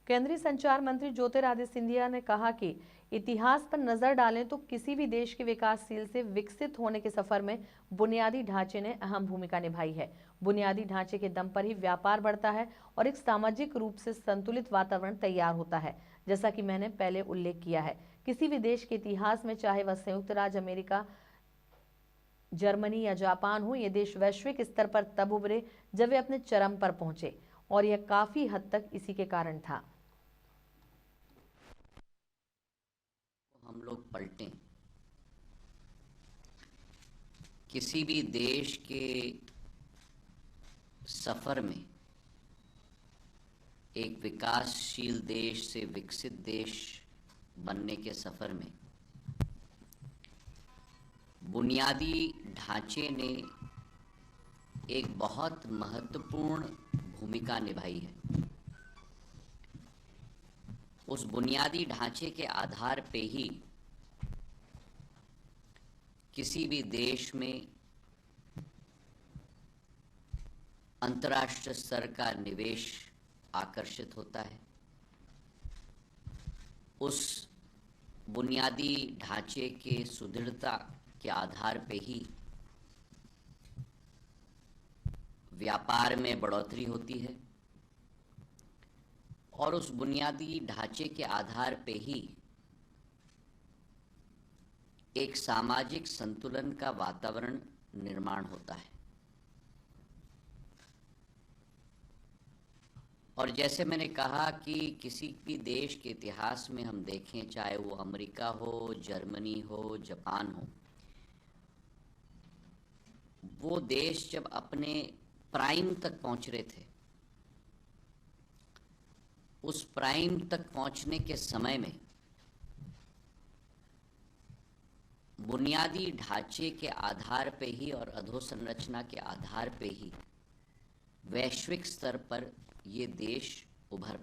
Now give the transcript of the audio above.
केंद्रीय संचार मंत्री ज्योतिरादित्य सिंधिया ने कहा कि इतिहास पर नजर डालें तो किसी भी देश के विकासशील से विकसित होने के सफर में बुनियादी ढांचे ने अहम भूमिका निभाई है। बुनियादी ढांचे के दम पर ही व्यापार बढ़ता है और एक सामाजिक रूप से संतुलित वातावरण तैयार होता है। जैसा कि मैंने पहले उल्लेख किया है, किसी भी देश के इतिहास में, चाहे वह संयुक्त राज्य अमेरिका, जर्मनी या जापान हो, ये देश वैश्विक स्तर पर तब उभरे जब वे अपने चरम पर पहुंचे, और यह काफी हद तक इसी के कारण था। हम लोग पलटें, किसी भी देश के सफर में, एक विकासशील देश से विकसित देश बनने के सफर में बुनियादी ढांचे ने एक बहुत महत्वपूर्ण भूमिका निभाई है। उस बुनियादी ढांचे के आधार पे ही किसी भी देश में अंतर्राष्ट्रीय स्तर का निवेश आकर्षित होता है। उस बुनियादी ढांचे के सुदृढ़ता के आधार पे ही व्यापार में बढ़ोतरी होती है, और उस बुनियादी ढांचे के आधार पे ही एक सामाजिक संतुलन का वातावरण निर्माण होता है। और जैसे मैंने कहा कि किसी भी देश के इतिहास में हम देखें, चाहे वो अमेरिका हो, जर्मनी हो, जापान हो, वो देश जब अपने प्राइम तक पहुंच रहे थे, उस प्राइम तक पहुंचने के समय में बुनियादी ढांचे के आधार पे ही और अधोसंरचना के आधार पे ही वैश्विक स्तर पर ये देश उभर